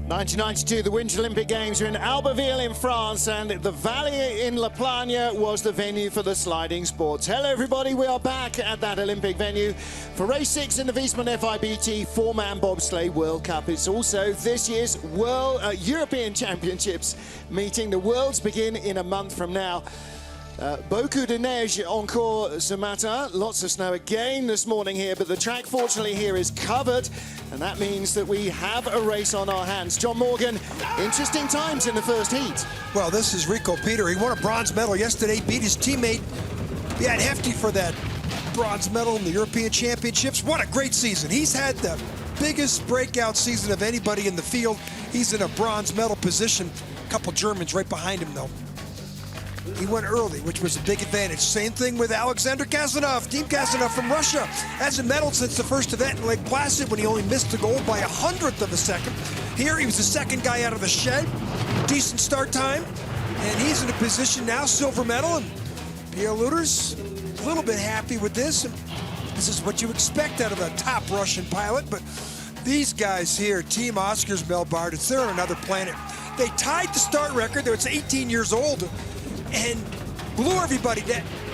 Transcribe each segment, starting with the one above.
1992, the Winter Olympic Games are in Albertville in France, and the valley in Plagne was the venue for the sliding sports. Hello everybody, we are back at that Olympic venue for race 6 in the Viessmann FIBT 4-man bobsleigh World Cup. It's also this year's European Championships meeting. The Worlds begin in a month from now. Beaucoup de neige encore ce matin. Lots of snow again this morning here, but the track fortunately here is covered, and that means that we have a race on our hands. John Morgan, interesting times in the first heat. Well, this is Rico Peter. He won a bronze medal yesterday, beat his teammate. He had hefty for that bronze medal in the European Championships. What a great season. He's had the biggest breakout season of anybody in the field. He's in a bronze medal position. A couple Germans right behind him, though. He went early, which was a big advantage. Same thing with Alexander Kasjanov. Team Kasjanov from Russia hasn't medaled since the first event in Lake Placid when he only missed the goal by 100th of a second. Here, he was the second guy out of the shed. Decent start time, and he's in a position now, silver medal. And Pierre Luder's a little bit happy with this. This is what you expect out of a top Russian pilot, but these guys here, Team Oscar's Melbardis, they're on another planet. They tied the start record, though it's 18 years old, and blew everybody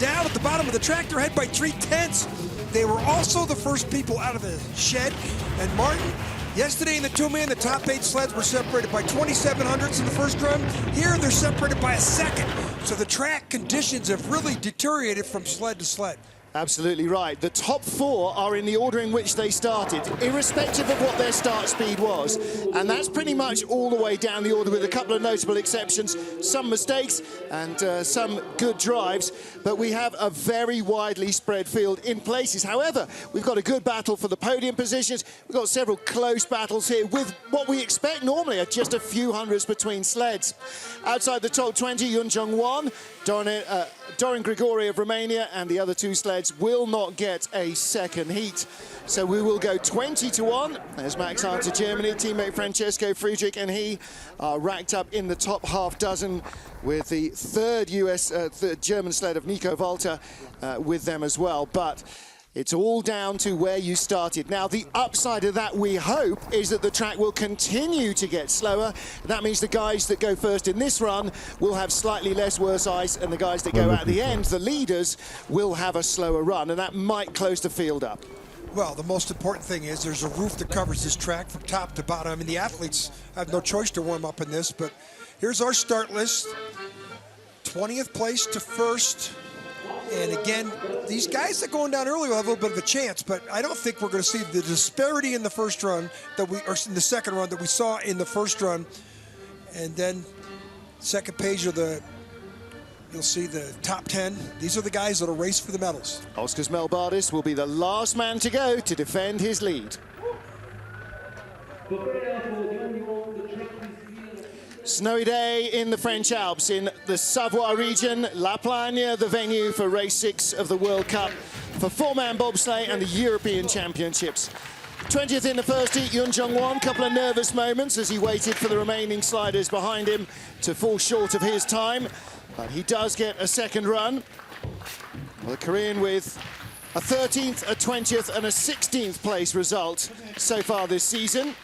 down at the bottom of the track. They're ahead by 3/10. They were also the first people out of the shed. And Martin, yesterday in the two-man, the top 8 sleds were separated by 27/100ths in the first run. Here, they're separated by a second. So the track conditions have really deteriorated from sled to sled. Absolutely right. The top 4 are in the order in which they started, irrespective of what their start speed was. And that's pretty much all the way down the order, with a couple of notable exceptions, some mistakes and some good drives. But we have a very widely spread field in places. However, we've got a good battle for the podium positions. We've got several close battles here with what we expect normally are just a few hundreds between sleds. Outside the top 20, Yun Jung-won, Dorin Grigori of Romania, and the other 2 sleds will not get a second heat. So we will go 20-1. There's Max Arndt of Germany, teammate Francesco Friedrich, and he are racked up in the top half dozen with the third German sled of Nico Walter with them as well. But it's all down to where you started. Now, the upside of that, we hope, is that the track will continue to get slower. That means the guys that go first in this run will have slightly less worse ice, and the guys that go at the end, the leaders, will have a slower run, and that might close the field up. Well, the most important thing is there's a roof that covers this track from top to bottom. I mean, the athletes have no choice to warm up in this, but here's our start list. 20th place to first. And again, these guys that are going down early will have a little bit of a chance, but I don't think we're going to see the disparity in the first run or in the second run that we saw in the first run. And then second page of you'll see the top 10. These are the guys that'll race for the medals. Oscar's Melbardis will be the last man to go to defend his lead. Snowy day in the French Alps in the Savoie region. La Plagne, the venue for race 6 of the World Cup for 4-man bobsleigh and the European Championships. 20th in the first heat, Yun Jung-won, couple of nervous moments as he waited for the remaining sliders behind him to fall short of his time. But he does get a second run. Well, the Korean with a 13th, a 20th and a 16th place result so far this season.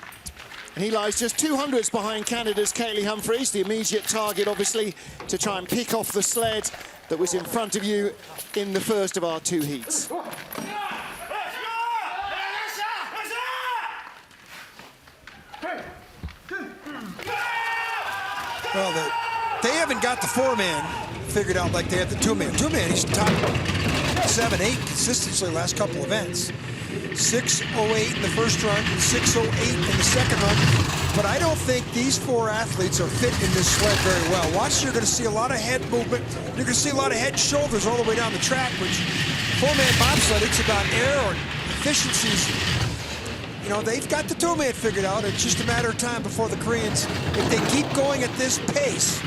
And he lies just 200ths behind Canada's Kaylee Humphries, the immediate target, obviously, to try and pick off the sled that was in front of you in the first of our 2 heats. Well, they haven't got the 4-man figured out like they have the 2-man. 2-man, he's top 7, 8 consistently the last couple events. 6:08 in the first run, 6:08 in the second run. But I don't think these 4 athletes are fit in this sled very well. Watch, you're going to see a lot of head movement. You're going to see a lot of head and shoulders all the way down the track, which 4-man bobsled, it's about air or efficiencies. You know, they've got the 2-man figured out. It's just a matter of time before the Koreans, if they keep going at this pace,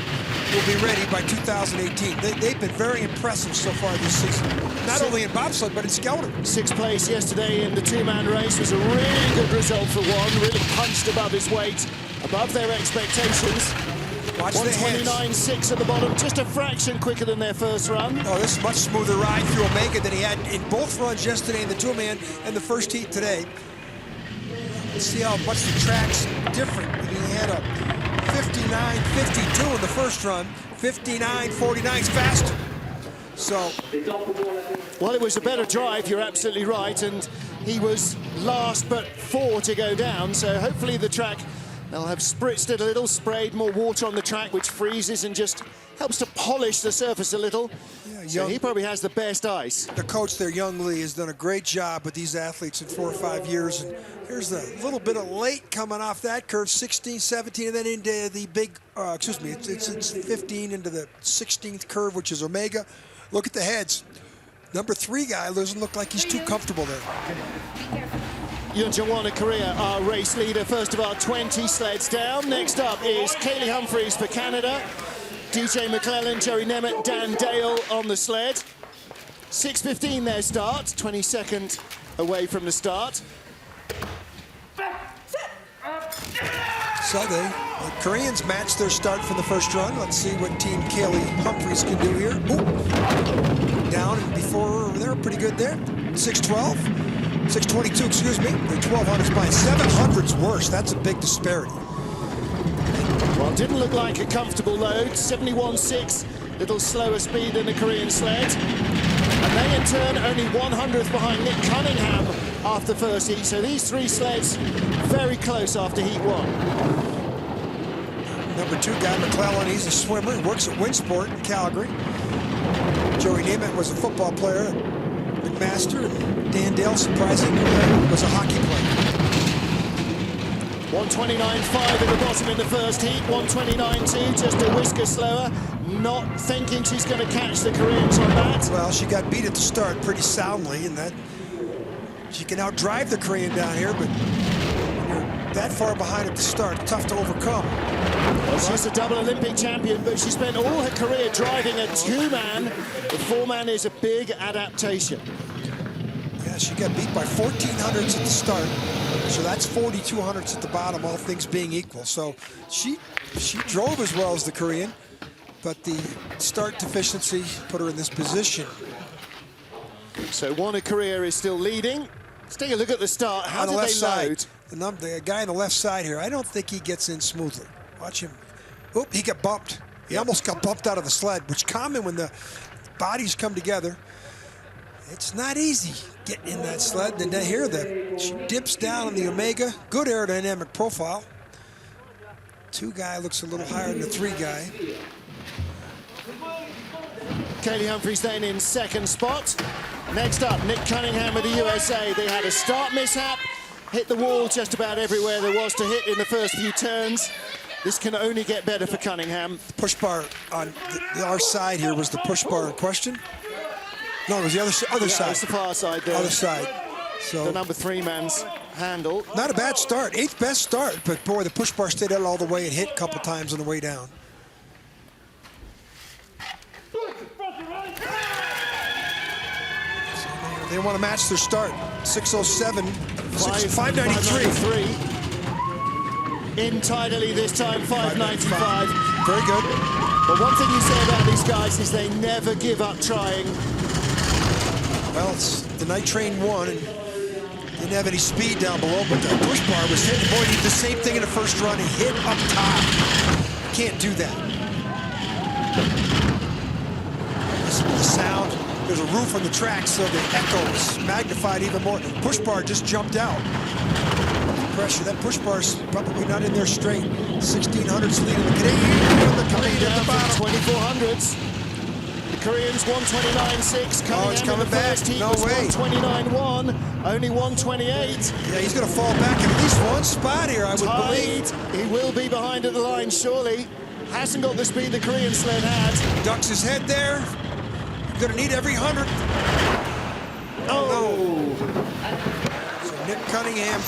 will be ready by 2018. They've been very impressive so far this season, not only in bobsled, but in skeleton. 6th place yesterday in the 2-man race was a really good result for one, really punched above his weight, above their expectations. Watch 129.6 at the bottom, just a fraction quicker than their first run. Oh, this is a much smoother ride through Omega than he had in both runs yesterday in the 2-man and the first heat today. Let's see how much the track's different. He had a 59.52 in the first run. 59.49 is faster. So, well, it was a better drive, you're absolutely right, and he was last but 4 to go down, so hopefully the track, they'll have spritzed it a little, sprayed more water on the track, which freezes and just helps to polish the surface a little. Yeah, so he probably has the best ice. The coach there, Young Lee, has done a great job with these athletes in 4 or 5 years, and here's a little bit of late coming off that curve, 16, 17, and then into the big, it's 15 into the 16th curve, which is Omega. Look at the heads. Number 3 guy doesn't look like he's too comfortable there. Yunjawana Korea, our race leader, first of our 20 sleds down. Next up is Kaylee Humphries for Canada. DJ McClellan, Jerry Nemeth, Dan Dale on the sled. 6:15 their start, 22nd away from the start. So the Koreans matched their start from the first run. Let's see what Team Kaylee Humphries can do here. Ooh. Down and before there, pretty good there. 6:12, 6:22, excuse me. The 1200's by 700's worse. That's a big disparity. Well, it didn't look like a comfortable load. 71.6, little slower speed than the Korean sled. And they in turn only 100th behind Nick Cunningham after first heat. So these 3 sleds very close after heat 1. Number 2 guy, McClellan, he's a swimmer. He works at Winsport in Calgary. Joey Nemeth was a football player at McMaster. And Dan Dale, surprisingly, was a hockey player. 129.5 at the bottom in the first heat, 129.2, just a whisker slower. Not thinking she's going to catch the Koreans on that. Well, she got beat at the start pretty soundly, and that she can outdrive the Korean down here, but when you're that far behind at the start, tough to overcome. Well, she's a double Olympic champion, but she spent all her career driving a 2-man. The 4-man is a big adaptation. Yeah, she got beat by 1400ths at the start. So that's 4200ths at the bottom, all things being equal. So she drove as well as the Korean, but the start deficiency put her in this position. So Wana Korea is still leading. Let's take a look at the start. How did they load? The guy on the left side here, I don't think he gets in smoothly. Watch him. Oop, he got bumped. He almost got bumped out of the sled, which is common when the bodies come together. It's not easy getting in that sled. And then here, she dips down on the Omega. Good aerodynamic profile. 2 guy looks a little higher than the 3 guy. Kaylee Humphries then in 2nd spot. Next up, Nick Cunningham of the USA. They had a start mishap, hit the wall just about everywhere there was to hit in the first few turns. This can only get better for Cunningham. The push bar on our side here was the push bar in question. No, it was the other side. It's the far side there. Other side. So the number 3 man's handle. Not a bad start. 8th best start, but boy, the push bar stayed out all the way and hit a couple times on the way down. So they want to match their start. 6:07, 5:93. In tidily this time, 5:95. Very good. But one thing you say about these guys is they never give up trying. Well, it's the night train won, and didn't have any speed down below, but the push bar was hitting. Boy, he did the same thing in the first run. He hit up top. Can't do that. Listen to the sound. There's a roof on the track, so the echo is magnified even more. Push bar just jumped out. Pressure. That push bar is probably not in there straight. 1600s leading the Canadian. Coming down from 2400s. The Koreans 129.6. It's coming back. No way. 129.1. Only 128. Yeah, he's going to fall back in at least one spot here, I would believe. He will be behind at the line, surely. Hasn't got the speed the Korean sled had. Ducks his head there. Going to need every 100. Oh. No. So Nick Cunningham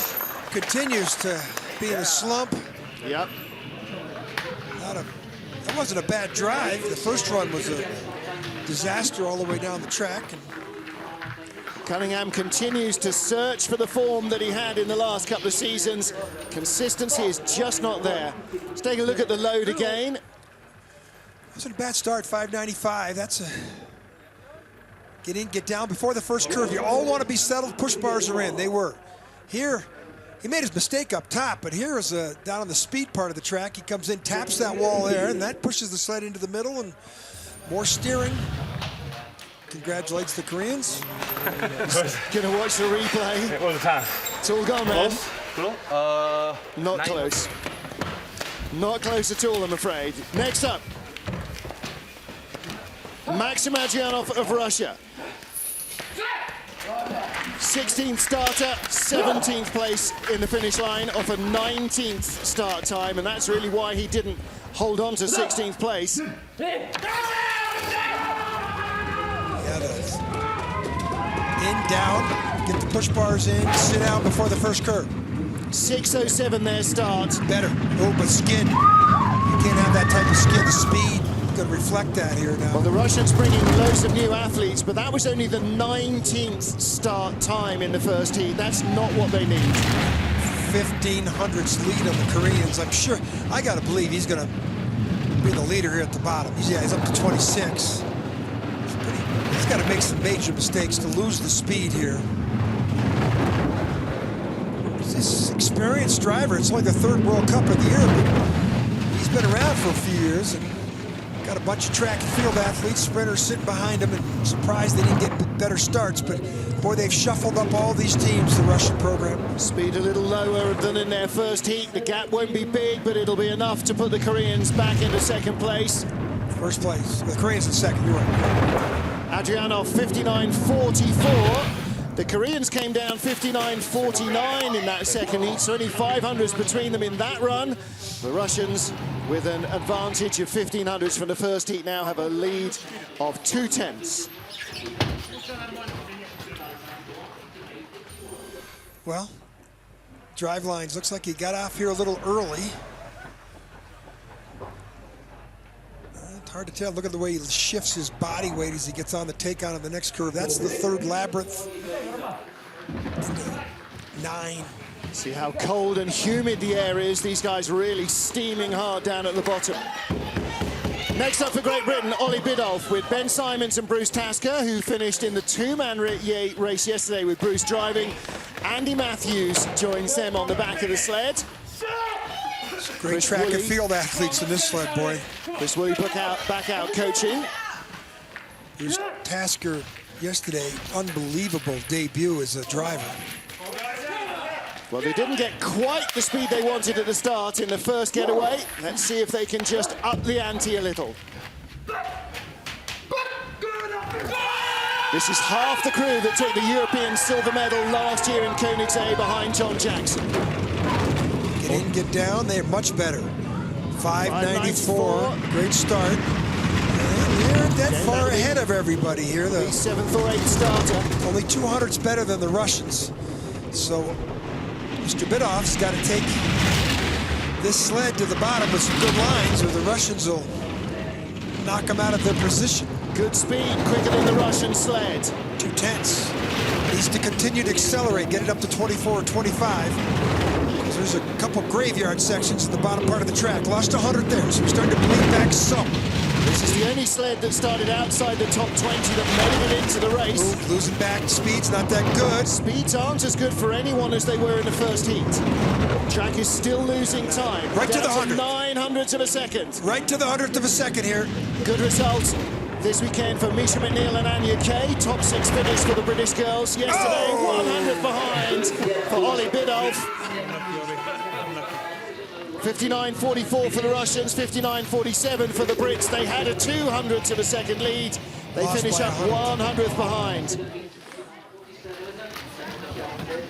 continues to be in a slump. Yep. That wasn't a bad drive. The first run was a disaster all the way down the track. And Cunningham continues to search for the form that he had in the last couple of seasons. Consistency is just not there. Let's take a look at the load again. Wasn't a bad start, 595. That's a get in, get down before the first curve. You all want to be settled. Push bars are in. They were. Here, He made his mistake up top, but here is down on the speed part of the track. He comes in, taps that wall there, and that pushes the sled into the middle, and more steering. Congratulates the Koreans. Gonna watch the replay. What was the time? It's all gone, man. Close? Not close. Not close at all, I'm afraid. Next up, Maxim Adrianov of Russia. 16th starter, 17th place in the finish line off a 19th start time, and that's really why he didn't hold on to 16th place. Yeah, in, down, get the push bars in, sit down before the first curve. 6:07 their start. Better. Oh, but skid. You can't have that type of skid. The speed going to reflect that here now. Well, the Russians bringing loads of new athletes, but that was only the 19th start time in the first heat. That's not what they need. 1500ths lead on the Koreans. I'm sure, I got to believe he's going to be the leader here at the bottom. He's up to 26. He's got to make some major mistakes to lose the speed here. This experienced driver, it's only the 3rd World Cup of the year, but he's been around for a few years and got a bunch of track and field athletes, sprinters sitting behind him, and surprised they didn't get better starts, but boy, they've shuffled up all these teams, the Russian program. Speed a little lower than in their first heat. The gap won't be big, but it'll be enough to put the Koreans back into 2nd place. First place, the Koreans in 2nd, you're right. Adrianov 59.44. The Koreans came down 59.49 in that 2nd heat, so only 500s between them in that run. The Russians, with an advantage of 1500s from the first heat, now have a lead of 2/10. Well, drive lines, looks like he got off here a little early. It's hard to tell. Look at the way he shifts his body weight as he gets on the takeout of the next curve. That's the 3rd labyrinth. 9. See how cold and humid the air is. These guys really steaming hard down at the bottom. Next up for Great Britain, Ollie Biddulph with Ben Simons and Bruce Tasker, who finished in the 2-man race yesterday with Bruce driving. Andy Matthews joins them on the back of the sled. Great Chris track Woolley. and field athletes in this sled, boy. Chris Woolley back out coaching. Here's Tasker yesterday, unbelievable debut as a driver. Well, they didn't get quite the speed they wanted at the start in the first getaway. Let's see if they can just up the ante a little. This is half the crew that took the European silver medal last year in Koenigsegg behind John Jackson. Get in, get down, they're much better. 594, great start. And they're that far ahead of everybody here. The 7th or 8th starter. Only 200's better than the Russians. So Mr. Biddulph's got to take this sled to the bottom with some good lines, or the Russians will knock them out of their position. Good speed, quicker than the Russian sled. 2/10. Needs to continue to accelerate, get it up to 24 or 25. Because there's a couple graveyard sections at the bottom part of the track. Lost 100 there, so we're starting to bleed back some. This is the only sled that started outside the top 20 that made it into the race. Ooh, losing back, speed's not that good. Speeds aren't as good for anyone as they were in the first heat. Track is still losing time. Right to the 100. 900ths of a second. Right to the 100th of a second here. Good result this weekend for Misha McNeil and Anya Kay. Top 6 finish for the British girls. Yesterday, 100 behind for Ollie Biddulph. 59.44 for the Russians, 59.47 for the Brits. They had a 200th of a second lead. They finish up 100th behind.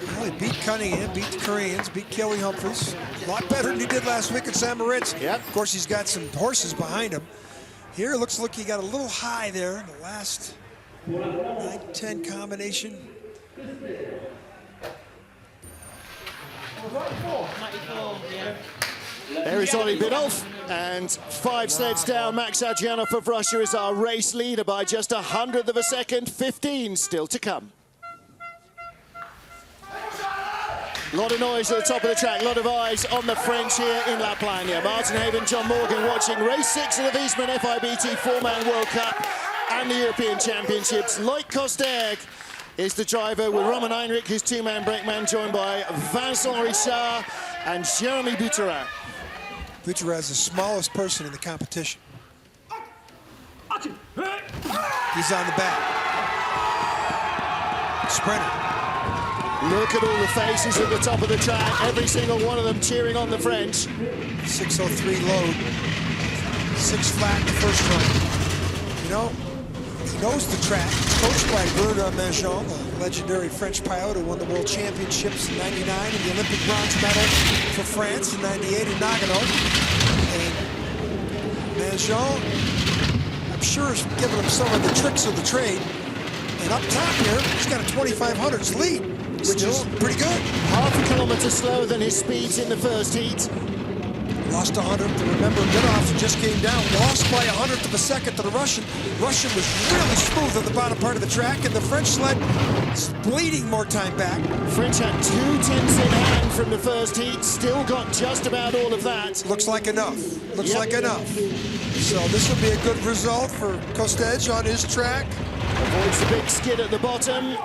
Well, he beat Cunningham, beat the Koreans, beat Kaylee Humphries. A lot better than he did last week at St. Moritz. Yep. Of course, he's got some horses behind him. Here, it looks like he got a little high there in the last 9-10 combination. There is Ollie Biddulph, and 5 sleds down. Max Adrianov of Russia is our race leader by just 100th of a second. 15 still to come. A lot of noise at the top of the track, a lot of eyes on the French here in La Plagne. Martin Haven, John Morgan watching race 6 of the Viessmann FIBT 4-man World Cup and the European Championships. Loic Kosterg is the driver with Roman Heinrich, his two-man brakeman, joined by Vincent Richard and Jeremy Buterin. Buterin is the smallest person in the competition. He's on the back. Sprinter. Look at all the faces at the top of the track, every single one of them cheering on the French. 6:03 load, 6 flat in the first run. You know, he knows the track. He's coached by Bernard Manjon, the legendary French pilot who won the World Championships in '99 and the Olympic bronze medal for France in '98 in Nagano. And Manjon, I'm sure, is giving him some of the tricks of the trade. And up top here, he's got a 2500s lead, which is pretty good. Half a kilometre slower than his speeds in the first heat. Lost 100th. Remember, Middlehoff just came down. Lost by 100th of a second to the Russian. Russian was really smooth on the bottom part of the track, and the French sled is bleeding more time back. French had 2 tenths in hand from the first heat. Still got just about all of that. Looks like enough. Looks like enough. So this will be a good result for Kostej on his track. Avoids the big skid at the bottom.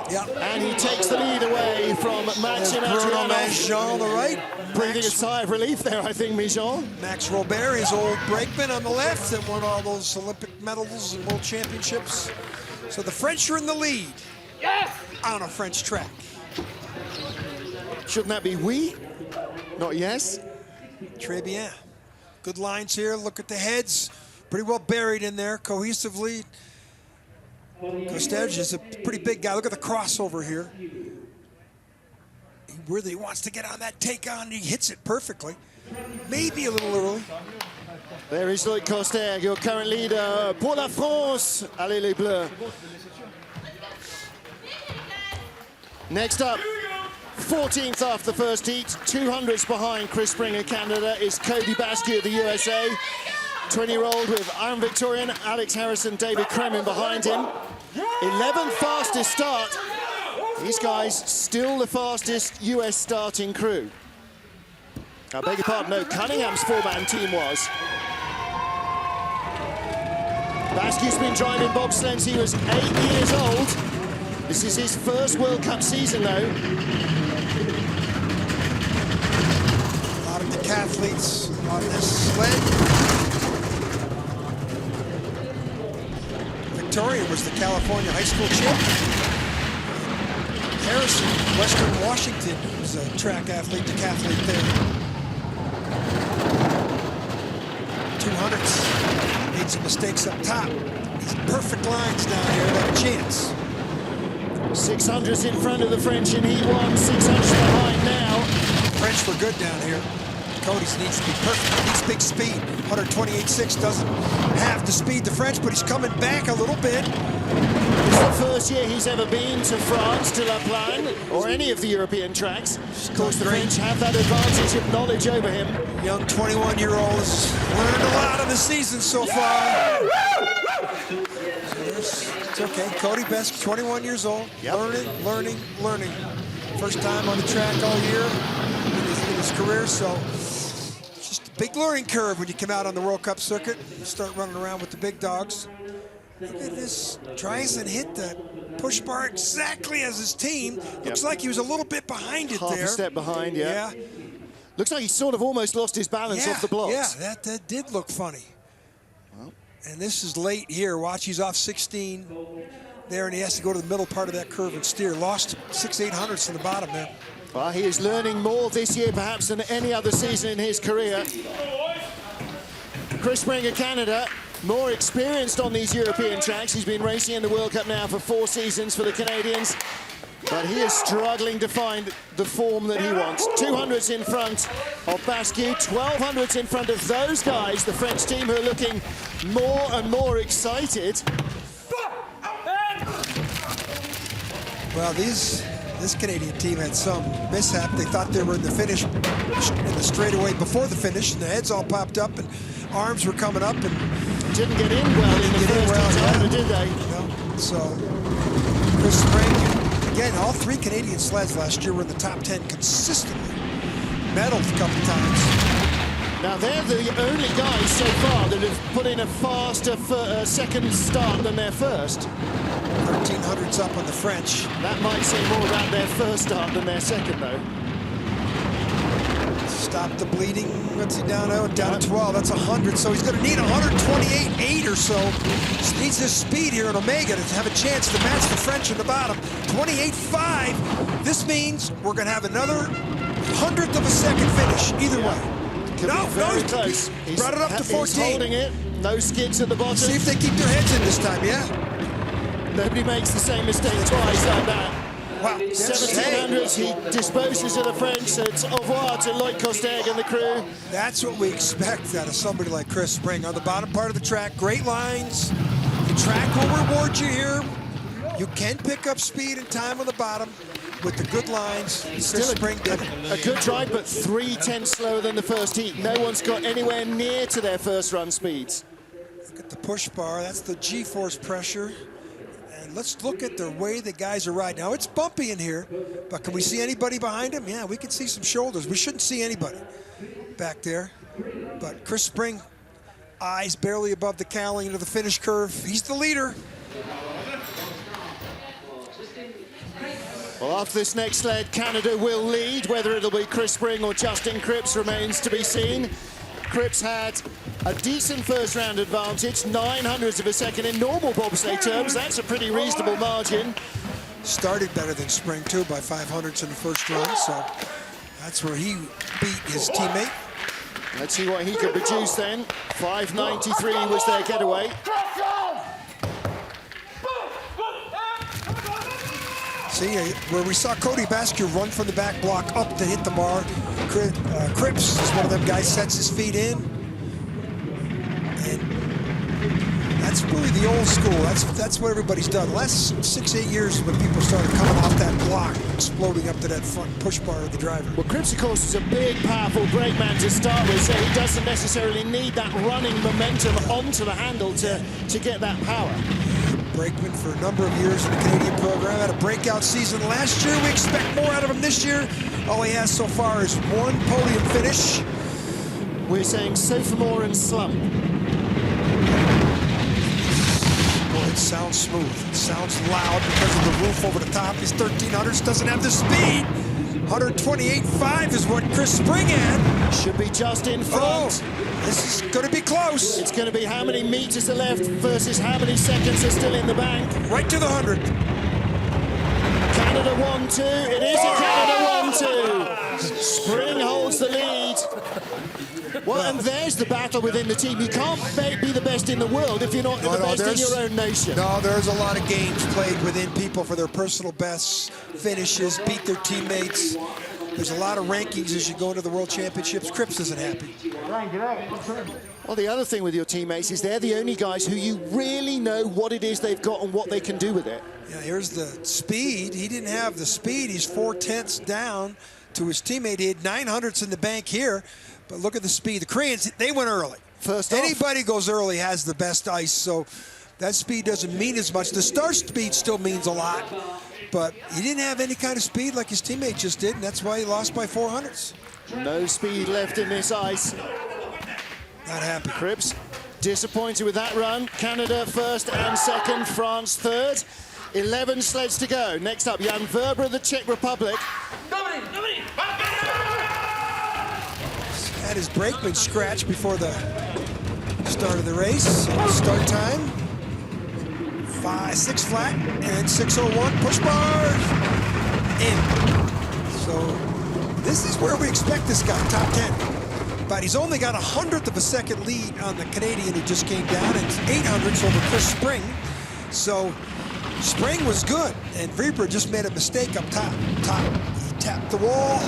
And he takes the lead away from Maxim Adrianov. on the right. Breathing a sigh of relief there, I think, Mijan. Max Robert, his old brakeman on the left, that won all those Olympic medals and World Championships. So the French are in the lead on a French track. Shouldn't that be oui? Not yes? Très bien. Good lines here. Look at the heads. Pretty well buried in there cohesively. Kostej is a pretty big guy. Look at the crossover here. He really wants to get on that take on. He hits it perfectly. Maybe a little early. There is Loïc Kostej, your current leader. Pour la France. Allez les Bleus. Next up, 14th after the first heat, 200s behind Chris Springer, Canada, is Cody Bascue of the USA. 20-year-old with Iron Victorian, Alex Harrison, David Kremen behind him. 11th fastest start. These guys still the fastest US starting crew. I beg your pardon, no, Cunningham's four-man team was. Bascue's been driving bobsled since he was 8 years old. This is his first World Cup season, though. A lot of decathletes on this sled. Victoria was the California high school champion. Harrison, Western Washington, was a track athlete, decathlete there. 200s, made some mistakes up top. These perfect lines down here, they have a chance. 600s in front of the French in heat 1, 600s behind now. French were good down here. Cody's needs to be perfect. He needs big speed. 128.6 doesn't have the speed the French, but he's coming back a little bit. It's the first year he's ever been to France, to La Plagne, or any of the European tracks. Of course, the French have that advantage of knowledge over him. Young 21-year-old has learned a lot of the season so far. It's okay. Cody Bascue, 21 years old, learning. First time on the track all year in his career, so it's just a big learning curve when you come out on the World Cup circuit and start running around with the big dogs. Look at this, tries and hit the push bar exactly as his team. Looks like he was a little bit behind it there. Half a step behind, yeah. Looks like he sort of almost lost his balance off the blocks. Yeah, that did look funny. Well, and this is late here. Watch, he's off 16 there, and he has to go to the middle part of that curve and steer. Lost 6/800ths in the bottom there. Well, he is learning more this year perhaps than any other season in his career. Chris Springer, Canada, more experienced on these European tracks. He's been racing in the World Cup now for 4 seasons for the Canadians, but he is struggling to find the form that he wants. 200s in front of Bascue, 1200s in front of those guys, the French team, who are looking more and more excited. Well, this Canadian team had some mishap. They thought they were in the finish, in the straightaway before the finish, and the heads all popped up, and arms were coming up, and didn't get in well in the first time, did they? No. So, Chris Springer, again, all 3 Canadian sleds last year were in the top 10 consistently. Medaled a couple times. Now, they're the only guys so far that have put in a faster second start than their first. 1300's up on the French. That might say more about their first start than their second, though. Stop the bleeding. What's he down to? Down to 12. That's 100. So he's going to need 128.8 or so. He needs this speed here in Omega to have a chance to match the French in the bottom. 28.5. This means we're going to have another 100th of a second finish either way. No, Very close. He brought it up to 14. He's holding it. No skids at the bottom. See if they keep their heads in this time, yeah? Nobody makes the same mistake twice like that. Wow. 1700s, he disposes of the French, so it's au revoir to Lloyd Kosteg and the crew. That's what we expect out of somebody like Chris Spring. On the bottom part of the track, great lines. The track will reward you here. You can pick up speed and time on the bottom with the good lines. Chris Spring did it. A good drive, but 3/10 slower than the first heat. No one's got anywhere near to their first run speeds. Look at the push bar. That's the G-force pressure. And let's look at the way the guys are riding. Now, it's bumpy in here, but can we see anybody behind him? Yeah, we can see some shoulders. We shouldn't see anybody back there. But Chris Spring, eyes barely above the cowling into the finish curve. He's the leader. Well, after this next sled, Canada will lead. Whether it'll be Chris Spring or Justin Kripps remains to be seen. Kripps had a decent first round advantage, 900ths of a second in normal bobsleigh terms. That's a pretty reasonable margin. Started better than Spring, too, by 500ths in the first run, so that's where he beat his teammate. Let's see what he could produce then. 593 was their getaway. See, where we saw Cody Bascue run from the back block up to hit the bar, Kripps is one of them guys, sets his feet in. And that's really the old school. That's what everybody's done. The last 6-8 years is when people started coming off that block, exploding up to that front push bar of the driver. Well, Kripps, of course, is a big, powerful brake man to start with, so he doesn't necessarily need that running momentum onto the handle to get that power. Brakeman for a number of years in the Canadian program. Had a breakout season last year. We expect more out of him this year. All he has so far is one podium finish. We're saying sophomore and slump. Boy, it sounds smooth. It sounds loud because of the roof over the top. His 1300s doesn't have the speed. 128.5 is what Chris Spring had. Should be just in front. Oh, this is going to be close. It's going to be how many meters are left versus how many seconds are still in the bank. Right to the 100. Canada 1-2. It is a Canada 1-2. Spring holds the lead. Well, and there's the battle within the team. You can't be the best in the world if you're not the best in your own nation. No, there's a lot of games played within people for their personal bests, finishes, beat their teammates. There's a lot of rankings as you go into the World Championships. Kripps isn't happy. Well, the other thing with your teammates is they're the only guys who you really know what it is they've got and what they can do with it. Yeah, here's the speed. He didn't have the speed. He's 4/10 down to his teammate. He had 900ths in the bank here. But look at the speed. The Koreans, they went early. First Anybody goes early has the best ice, so that speed doesn't mean as much. The start speed still means a lot, but he didn't have any kind of speed like his teammate just did, and that's why he lost by 400ths. No speed left in this ice. Not happy. Kripps disappointed with that run. Canada first and second, France third. 11 sleds to go. Next up, Jan Verber of the Czech Republic. Had his brakeman scratch before the start of the race. Start time, 5-6 flat, and 6:01 push bar in. So this is where we expect this guy, top 10. But he's only got 100th of a second lead on the Canadian who just came down, and 800ths over Chris Spring. So Spring was good, and Weber just made a mistake up top. He tapped the wall.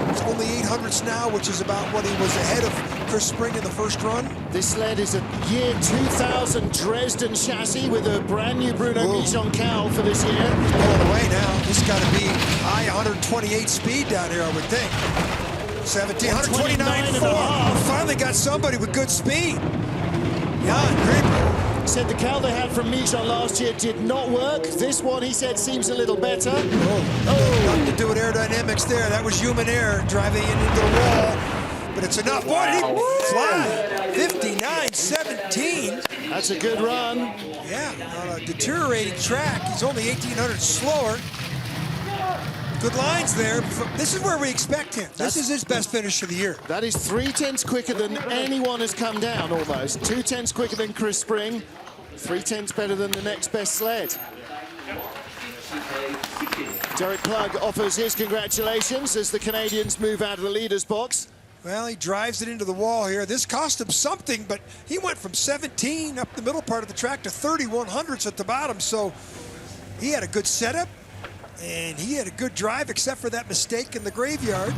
It's only 800ths now, which is about what he was ahead of Chris Spring in the first run. This sled is a year 2000 Dresden chassis with a brand new Bruno Michon cowl for this year. He's pulling away now. This got to be high 128 speed down here, I would think. 129.4. Finally got somebody with good speed. Jan Weber. Said the cowl they had from Michon last year did not work. This one, he said, seems a little better. Nothing to do with aerodynamics there. That was human error driving into the wall. but it's enough. Boy, did he fly. 59.17. That's a good run. Yeah, on a deteriorating track. He's only 1,800 slower. Good lines there. This is where we expect him. This is his best finish of the year. That is 3/10 quicker than anyone has come down almost. 2/10 quicker than Chris Spring. 3/10 better than the next best sled. Derek Plug offers his congratulations as the Canadians move out of the leader's box. Well, he drives it into the wall here. This cost him something, but he went from 17 up the middle part of the track to 3100s at the bottom. So he had a good setup and he had a good drive, except for that mistake in the graveyard.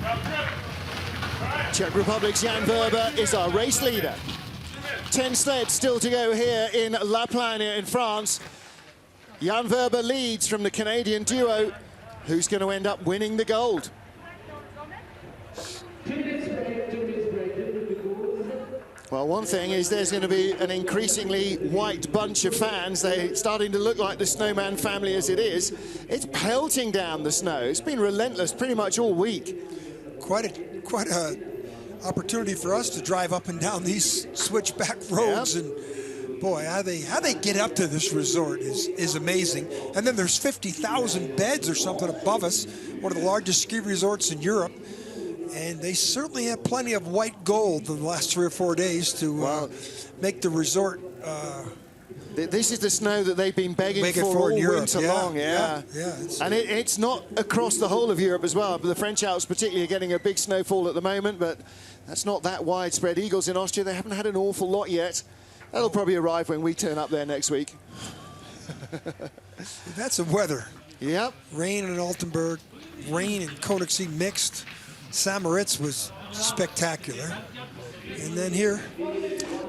Czech Republic's Jan Verber is our race leader. 10 sleds still to go here in La Plagne in France. Jan Verber leads from the Canadian duo. Who's going to end up winning the gold? Well, one thing is there's going to be an increasingly white bunch of fans. They're starting to look like the Snowman family as it is. It's pelting down the snow. It's been relentless pretty much all week. Quite a opportunity for us to drive up and down these switchback roads. Yep. And boy, how they get up to this resort is amazing. And then there's 50,000 beds or something above us, one of the largest ski resorts in Europe. And they certainly have plenty of white gold in the last 3 or 4 days to make the resort. This is the snow that they've been begging for all winter long. Yeah. And it's not across the whole of Europe as well. But the French Alps particularly are getting a big snowfall at the moment, but that's not that widespread. Eagles in Austria, they haven't had an awful lot yet. That'll probably arrive when we turn up there next week. That's the weather. Yep. Rain in Altenburg, rain in Königssee mixed. Samaritz was spectacular. And then here.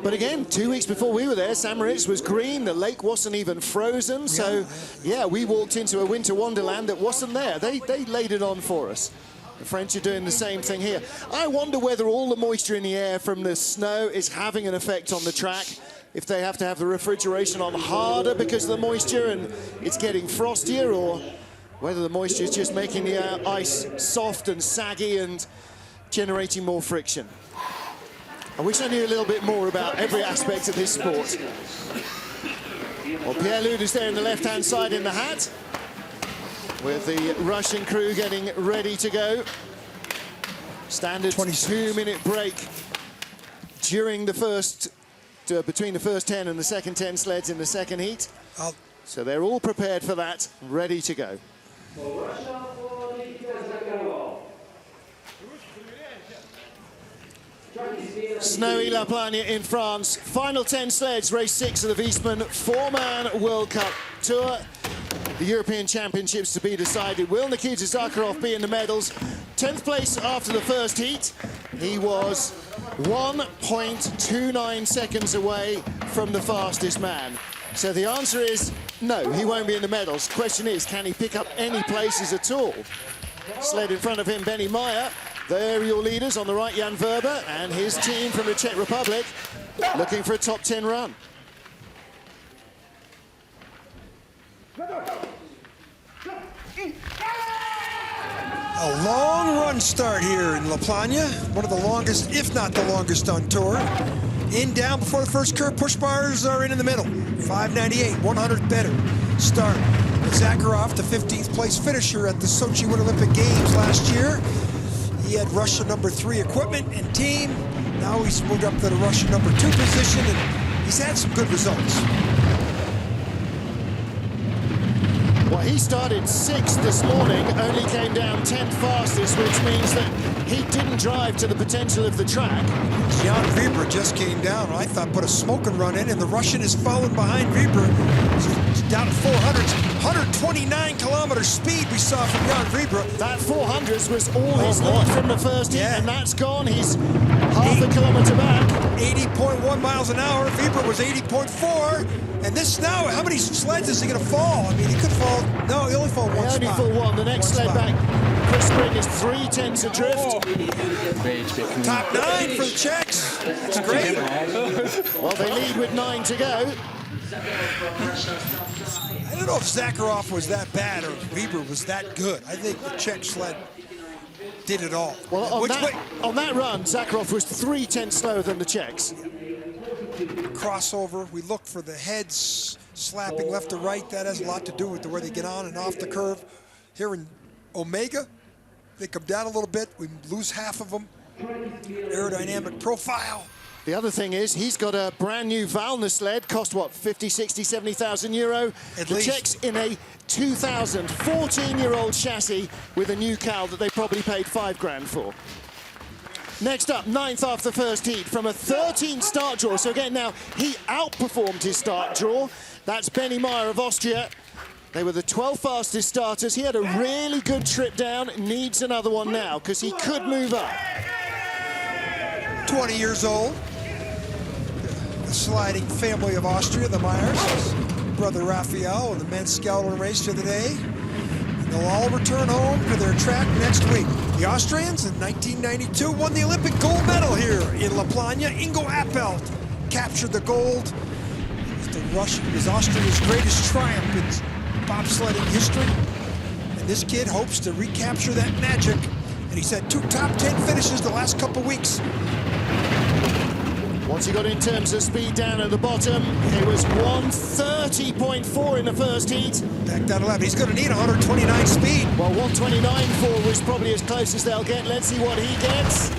But again, 2 weeks before we were there, Samaritz was green. The lake wasn't even frozen. So, yeah, we walked into a winter wonderland that wasn't there. They laid it on for us. The French are doing the same thing here. I wonder whether all the moisture in the air from the snow is having an effect on the track. If they have to have the refrigeration on harder because of the moisture and it's getting frostier, or whether the moisture is just making the ice soft and saggy and generating more friction. I wish I knew a little bit more about every aspect of this sport. Well, Pierre Lude is there in the left-hand side in the hat, with the Russian crew getting ready to go. Standard 2-minute break during the first, between the first 10 and the second 10 sleds in the second heat. So they're all prepared for that, ready to go. Snowy La Plagne in France. Final 10 sleds, race 6 of the Viessmann 4-man World Cup Tour. The European Championships to be decided. Will Nikita Zacharov be in the medals? 10th place after the first heat. He was 1.29 seconds away from the fastest man. So the answer is no, he won't be in the medals. Question is, can he pick up any places at all? Sled in front of him, Benny Meyer. The aerial leaders on the right, Jan Verber, and his team from the Czech Republic looking for a top 10 run. A long run start here in La Plagne, one of the longest, if not the longest on tour. In down before the first curve, push bars are in the middle. 598, 100th better start. Zacharov, the 15th place finisher at the Sochi Winter Olympic Games last year. He had Russia #3 equipment and team. Now he's moved up to the Russia #2 position, and he's had some good results. Well, he started 6th this morning, only came down 10th fastest, which means that he didn't drive to the potential of the track. Jan Weber just came down. I thought put a smoking run in, and the Russian is following behind Weber. He's down to 400s, 129 kilometer speed we saw from Jan Weber. That 400s was all his lead from the first heat, and that's gone. He's half a kilometer back. 80.1 miles an hour. Weber was 80.4. And this now, how many sleds is he going to fall? I mean, he could fall. No, he only fall one spot. He only fall one. The next sled back, Chris Spring, is 3/10 adrift. Top 9 for the Czechs. That's great. Well, they lead with 9 to go. I don't know if Zacharov was that bad or Weber was that good. I think the Czech sled did it all. Well, on that run, Zacharov was 3/10 slower than the Czechs. Crossover, we look for the heads slapping left to right. That has a lot to do with the way they get on and off the curve. Here in Omega, they come down a little bit. We lose half of them. Aerodynamic profile. The other thing is he's got a brand new Valna sled, cost what, 50, 60, 70,000 euro? At the least. Czechs in a 2000, 14-year-old chassis with a new cowl that they probably paid 5 grand for. Next up, 9th after the first heat from a 13 start draw. So again, now he outperformed his start draw. That's Benny Meyer of Austria. They were the 12 fastest starters. He had a really good trip down, needs another one now because he could move up. 20 years old. The sliding family of Austria, the Meyers. His brother Raphael in the men's skeleton race to the day. And they'll all return home to their track next week. The Austrians in 1992 won the Olympic gold medal here in La Plagne. Ingo Appelt captured the gold. It was Austria's greatest triumph in bobsledding history. And this kid hopes to recapture that magic. And he's had 2 top 10 finishes the last couple weeks. Once he got in terms of speed down at the bottom, it was 130.4 in the first heat. Back down 11. He's going to need 129 speed. Well, 129.4 was probably as close as they'll get. Let's see what he gets.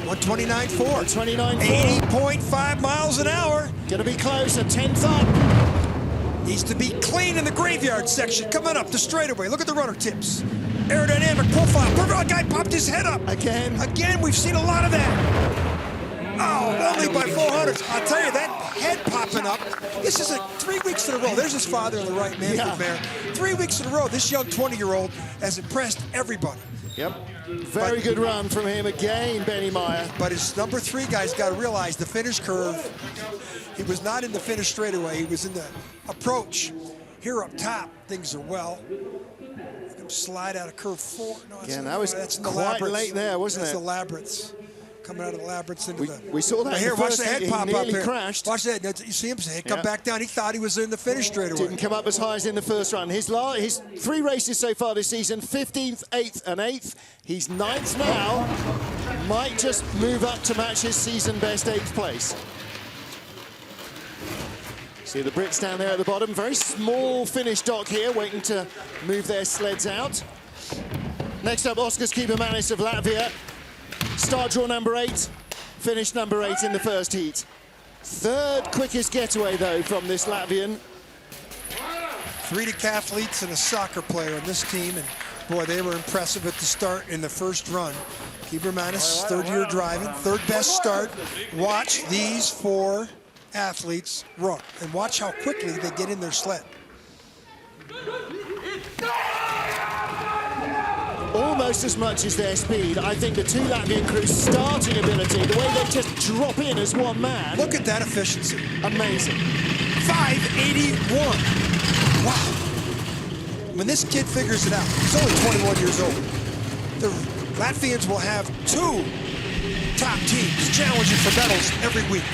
129.4. 129.4. 80.5 miles an hour. Gonna be close, a 10th up. Needs to be clean in the graveyard section. Coming up the straightaway. Look at the runner tips. Aerodynamic profile. The guy popped his head up. Again. Again, we've seen a lot of that. Oh, only by 400. I'll tell you, that head popping up. This is 3 weeks in a row. There's his father on the right, man. Mayer. 3 weeks in a row, this young 20-year-old has impressed everybody. Yep. Very good run from him again, Benny Meyer. But his number 3 guy's got to realize the finish curve. He was not in the finish straightaway. He was in the approach. Here up top, things are well. Look him slide out of curve 4. No, Again, that was that's quite late there, wasn't it? That's the labyrinths. Coming out of the labyrinths into we saw that. Here, watch the head pop up here. Crashed. Watch that. You see him come back down. He thought he was in the finish straight away. Didn't come up as high as in the first run. His 3 races so far this season, 15th, 8th, and 8th. He's 9th now. Might just move up to match his season best 8th place. See the Brits down there at the bottom. Very small finish dock here, waiting to move their sleds out. Next up, Oskars Kybermanis of Latvia. Start draw number 8, finished number 8 in the first heat. 3rd quickest getaway, though, from this Latvian. 3 decathletes and a soccer player on this team, and boy, they were impressive at the start in the first run. Kybermanis, 3rd year driving, 3rd best start. Watch these 4 athletes run, and watch how quickly they get in their sled. Almost as much as their speed. I think the 2 Latvian crews' starting ability, the way they just drop in as one man. Look at that efficiency. Amazing. 581. Wow. When this kid figures it out, he's only 21 years old. The Latvians will have 2 top teams challenging for medals every week.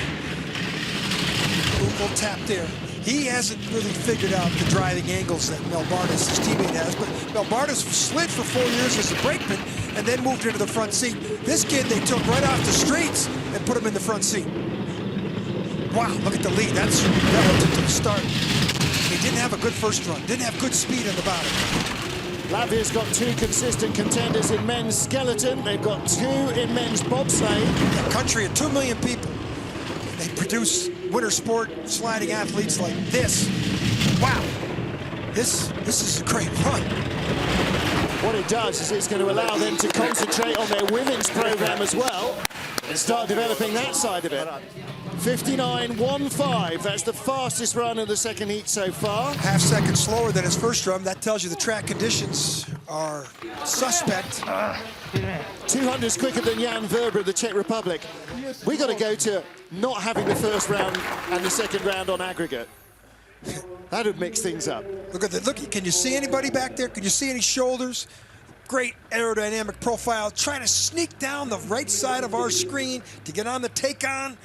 Little tap there. He hasn't really figured out the driving angles that Melbardis, his teammate, has, but Melbardis slid for 4 years as a brakeman and then moved into the front seat. This kid they took right off the streets and put him in the front seat. Wow, look at the lead. That's relative to the start. He didn't have a good first run, didn't have good speed on the bottom. Latvia's got 2 consistent contenders in men's skeleton. They've got 2 in men's bobsleigh. A country of 2 million people. They produce winter sport sliding athletes like this. Wow, this is a great run. What it does is it's going to allow them to concentrate on their women's program as well and start developing that side of it. 59.15, that's the fastest run of the second heat so far. Half second slower than his first run. That tells you the track conditions are suspect. 200s quicker than Jan Verber of the Czech Republic. We got to go to not having the first round and the second round on aggregate. That would mix things up. Look at that. Look, can you see anybody back there? Can you see any shoulders? Great aerodynamic profile. Trying to sneak down the right side of our screen to get on the take-on.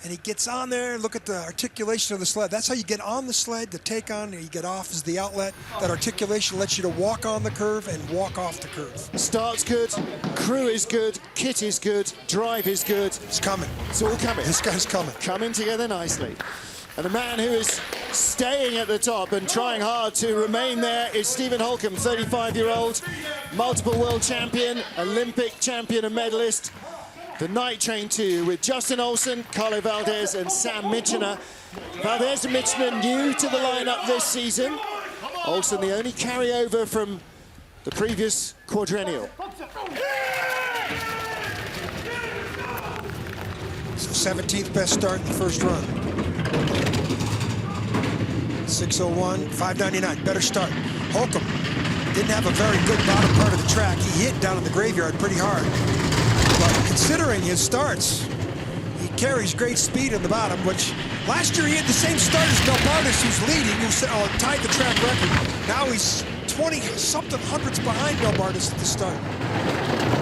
and he gets on there. Look at the articulation of the sled. That's how you get on the sled. The take on, and you get off is the outlet. That articulation lets you to walk on the curve and walk off the curve. Start's good, crew is good, kit is good, drive is good. It's coming. It's all coming. This guy's coming. Coming together nicely. And the man who is staying at the top and trying hard to remain there is Stephen Holcomb, 35-year-old, multiple world champion, Olympic champion and medalist. The night train too, with Justin Olsen, Carlo Valdez, and Sam Michener. Valdez and Michener new to the lineup this season. Olsen the only carryover from the previous quadrennial. 17th best start in the first run. 6:01, 5:99, better start. Holcomb didn't have a very good bottom part of the track. He hit down in the graveyard pretty hard. But considering his starts, he carries great speed in the bottom, which last year he had the same start as Melbardis, who's leading, who tied the track record. Now he's 20-something hundredths behind Melbardis at the start.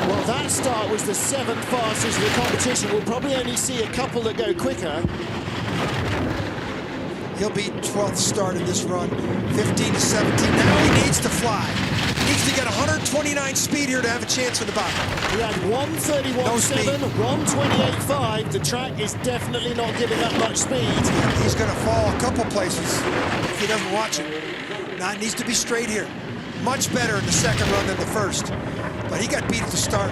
Well, that start was the 7th fastest of the competition. We'll probably only see a couple that go quicker. He'll be 12th start in this run, 15-17. Now he needs to fly. He needs to get 129 speed here to have a chance in the bottom. He had 131.7, 128.5. The track is definitely not giving up much speed. Yeah, he's going to fall a couple places if he doesn't watch it. Now it needs to be straight here. Much better in the second run than the first. But he got beat at the start.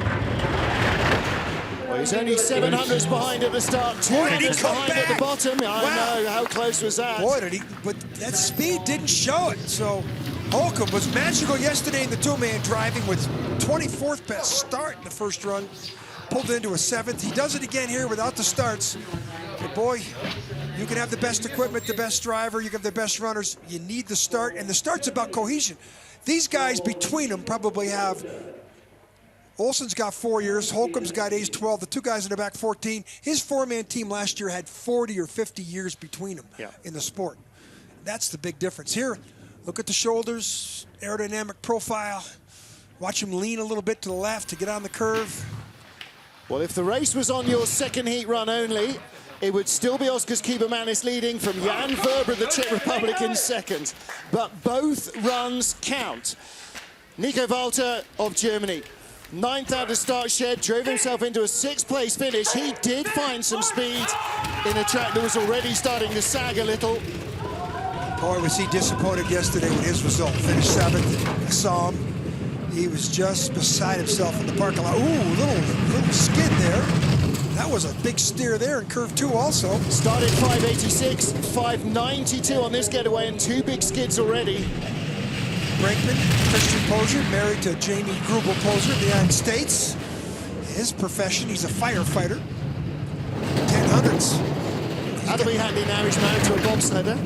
Well, he's only 700s behind at the start, 200s behind at the bottom. I know, how close was that? Boy, did he, but that speed didn't show it. So Holcomb was magical yesterday in the two-man driving with 24th best start in the first run. Pulled into a 7th. He does it again here without the starts. But boy, you can have the best equipment, the best driver, you can have the best runners. You need the start, and the start's about cohesion. These guys between them probably have, Olsen's got 4 years, Holcomb's got age 12, the two guys in the back 14. His four-man team last year had 40 or 50 years between them in the sport. That's the big difference. Here, look at the shoulders, aerodynamic profile. Watch him lean a little bit to the left to get on the curve. Well, if the race was on your second heat run only, it would still be Oskar Kiebermanis leading from Jan Verber of the Czech Republic in second. But both runs count. Nico Walter of Germany, 9th out of the start shed, drove himself into a 6th place finish. He did find some speed in a track that was already starting to sag a little. Boy, was he disappointed yesterday with his result. Finished 7th. I saw him. He was just beside himself in the parking lot. Ooh, little skid there. That was a big steer there in curve 2 also. Started 586, 592 on this getaway, and 2 big skids already. Brinkman, Christian Posier, married to Jamie Grubel Posier of the United States. His profession, he's a firefighter. 1000s. That'll be handy now he's married to a bobsledder.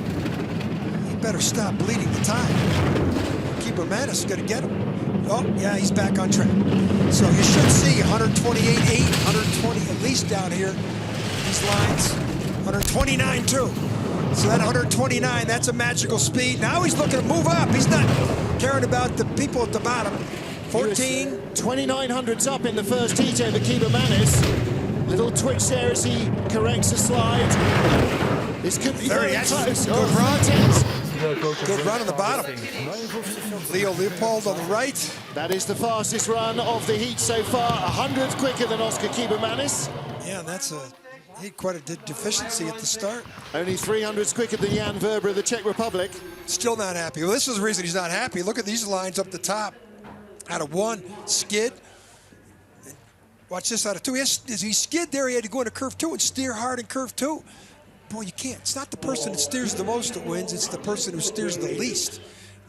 He better stop bleeding the time. Kiebermanis is going to get him. Oh, yeah, he's back on track. So you should see 128.8, 120 at least down here. These lines, 129 too. So that 129, that's a magical speed. Now he's looking to move up. He's not caring about the people at the bottom. 14. 2900s up in the first heat over Kiebermanis. Little twitch there as he corrects a slide. This could be very close. Good run. Good run on the bottom. Leo Leopold on the right. That is the fastest run of the heat so far. 100th quicker than Oskar Kiebermanis. Yeah, that's he had quite a deficiency at the start. Only 300s quicker than Jan Verber of the Czech Republic. Still not happy. Well, this is the reason he's not happy. Look at these lines up the top. Out of 1, skid. Watch this out of 2. As he skid there, he had to go into curve 2 and steer hard in curve 2. Boy, you can't. It's not the person that steers the most that wins. It's the person who steers the least.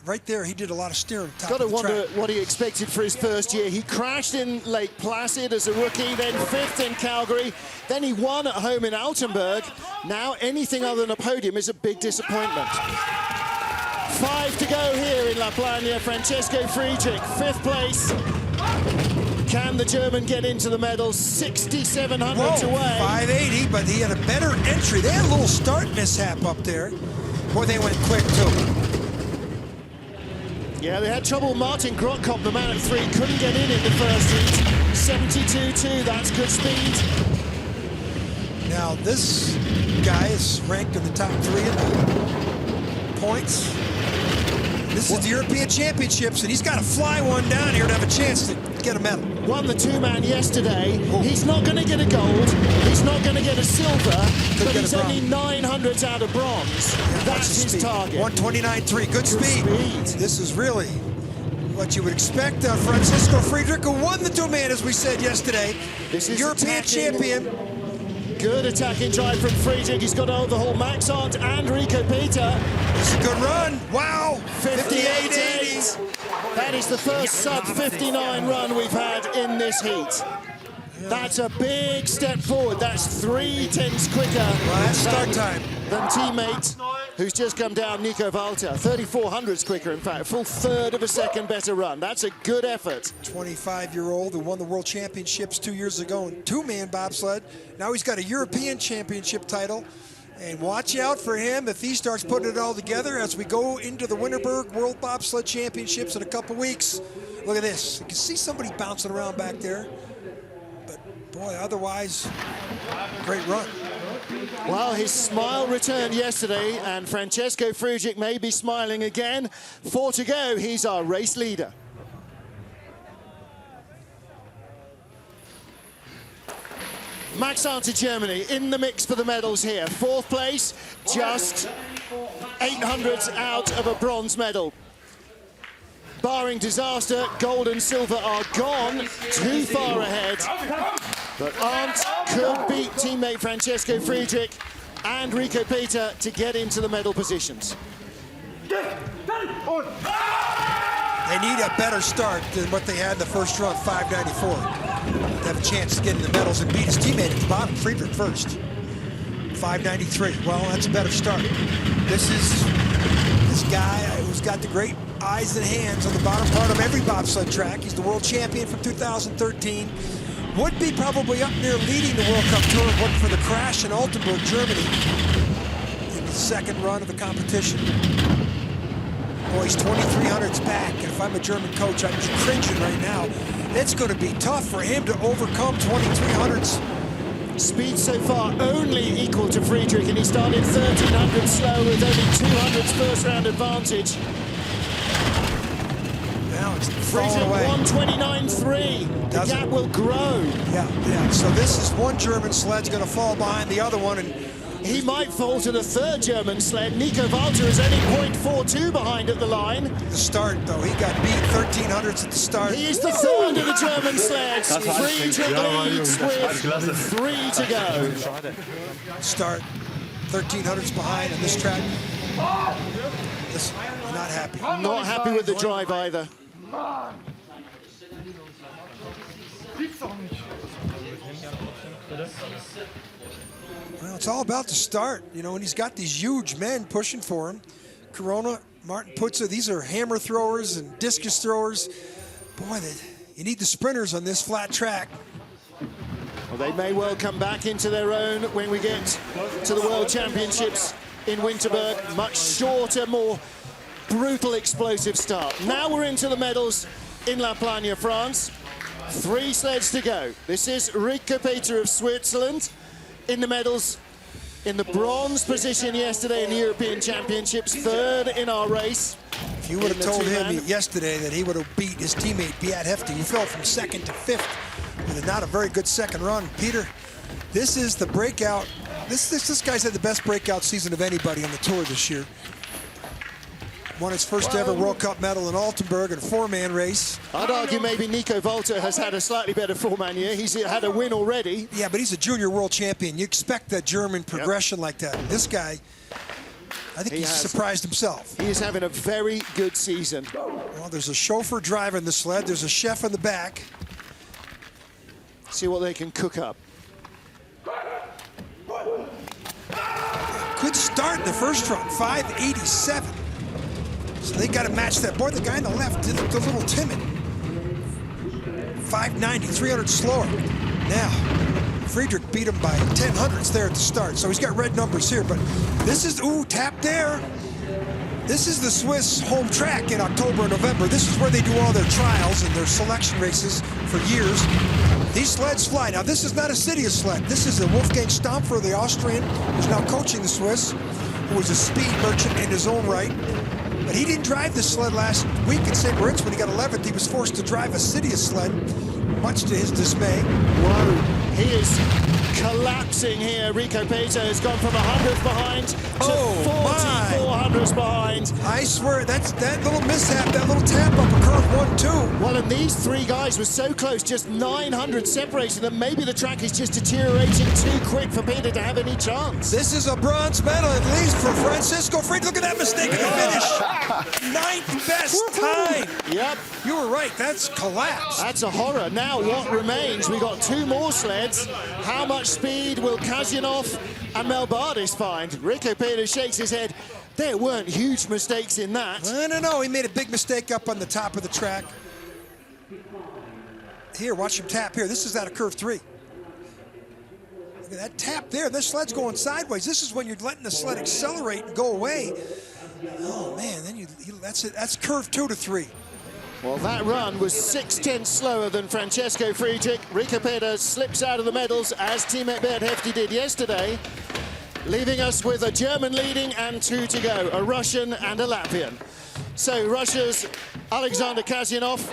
Right there, he did a lot of steering. Got to wonder what he expected for his first year. He crashed in Lake Placid as a rookie, then 5th in Calgary. Then he won at home in Altenburg. Now anything other than a podium is a big disappointment. 5 to go here in La Plagne. Francesco Friedrich, 5th place. Can the German get into the medal? 6,700 away. 580, but he had a better entry. They had a little start mishap up there. Boy, they went quick, too. Yeah, they had trouble. Martin Grotkop, the man at 3, couldn't get in the first heat. 72.2, that's good speed. Now Now, this guy is ranked in the top 3 in the points. This is the European Championships, and he's got to fly one down here to have a chance to get a medal. Won the 2-man yesterday. He's not going to get a gold. He's not going to get a silver, but he's only 900s out of bronze. Yeah, that's his target. 129.3, good speed. This is really what you would expect. Francesco Friedrich, who won the 2-man, as we said yesterday. This is European champion. Good attacking drive from Friedrich. He's got to overhaul Max Arndt and Rico Peter. This is a good run. Wow. 58.8. That is the first sub-59 run we've had in this heat. That's a big step forward. That's 3/10 quicker start time than teammate who's just come down, Nico Walter. 3400s quicker, in fact. A full third of a second better run. That's a good effort. 25-year-old who won the World Championships 2 years ago in 2-man bobsled. Now he's got a European Championship title. And watch out for him if he starts putting it all together as we go into the Winterberg World Bobsled Championships in a couple weeks. Look at this. You can see somebody bouncing around back there. But boy, otherwise, great run. Well, his smile returned yesterday, and Francesco Friedrich may be smiling again. 4 to go. He's our race leader. Max Arndt to Germany in the mix for the medals here. 4th place, just 800s out of a bronze medal. Barring disaster, gold and silver are gone, too far ahead. But Arndt could beat teammate Francesco Friedrich and Rico Peter to get into the medal positions. They need a better start than what they had in the first run, 594. To have a chance to get in the medals and beat his teammate at the bottom, Friedrich first. 593, well, that's a better start. This is this guy who's got the great eyes and hands on the bottom part of every bobsled track. He's the world champion from 2013. Would be probably up near leading the World Cup Tour, but for the crash in Altenburg, Germany, in the second run of the competition. Boy, he's 2,300s back, and if I'm a German coach, I'm just cringing right now. It's going to be tough for him to overcome 2,300s. Speed so far only equal to Friedrich, and he started 1,300 slow with only 200s first round advantage. Now it's Friedrich falling away. 129.3. The gap will grow. Yeah. So this is one German sled's going to fall behind the other one, and he might fall to the 3rd German sled. Nico Walter is only 0.42 behind at the line. The start, though, he got beat 1,300s at the start. He is the 3rd of the German sleds. Friedrich leads with 3 to go. Start 1,300s behind on this track. Listen, not happy. Not happy with the drive either. Well, it's all about the start, you know, and he's got these huge men pushing for him. Corona, Martin Putzer, these are hammer throwers and discus throwers. Boy, you need the sprinters on this flat track. Well, they may well come back into their own when we get to the World Championships in Winterberg. Much shorter, more brutal, explosive start. Now we're into the medals in La Plagne, France. 3 sleds to go. This is Rico Peter of Switzerland in the medals, in the bronze position yesterday in the European Championships, 3rd in our race. If you would have told him yesterday that he would have beat his teammate Beat Hefty, he fell from 2nd to 5th with not a very good second run. Peter, this is the breakout. This guy's had the best breakout season of anybody on the tour this year. Won his first ever World Cup medal in Altenburg in a 4-man race. I'd argue maybe Nico Walter has had a slightly better 4-man year. He's had a win already. Yeah, but he's a junior world champion. You expect that German progression like that. This guy, I think he's surprised himself. He is having a very good season. Well, there's a chauffeur driving the sled. There's a chef in the back. See what they can cook up. Good start in the first run, 587. So they got to match that. Boy, the guy on the left did look a little timid. 590, 300 slower. Now, Friedrich beat him by 10 hundredths there at the start. So he's got red numbers here, but this is, tap there. This is the Swiss home track in October and November. This is where they do all their trials and their selection races for years. These sleds fly. Now, this is not a Cydia sled. This is a Wolfgang Stampfer, the Austrian, who's now coaching the Swiss, who was a speed merchant in his own right. But he didn't drive this sled last week in St. Moritz when he got 11th. He was forced to drive a Cydia sled, much to his dismay. Whoa, he is collapsing here. Rico Peter has gone from 100th behind to 400th behind. I swear, that little mishap, that little tap up a curve 1-2. Well, and these three guys were so close, just 900 separating them. Maybe the track is just deteriorating too quick for Peter to have any chance. This is a bronze medal, at least, for Francesco Friedrich. Look at that mistake in the finish. 9th best time. Yep. You were right, that's collapse. That's a horror. Now what remains? We got 2 more sleds. How much speed will Kasjanov and Melbardis find? Rico Peter shakes his head. There weren't huge mistakes in that. I don't know, he made a big mistake up on the top of the track. Here, watch him tap here. This is out of curve 3. Look at that tap there. This sled's going sideways. This is when you're letting the sled accelerate and go away. Oh man, then that's it. That's curve 2 to 3. Well, that run was 6/10 slower than Francesco Friedrich. Rico Peter slips out of the medals as Team FIBT Hefty did yesterday, leaving us with a German leading and 2 to go, a Russian and a Latvian. So Russia's Alexander Kasjanov,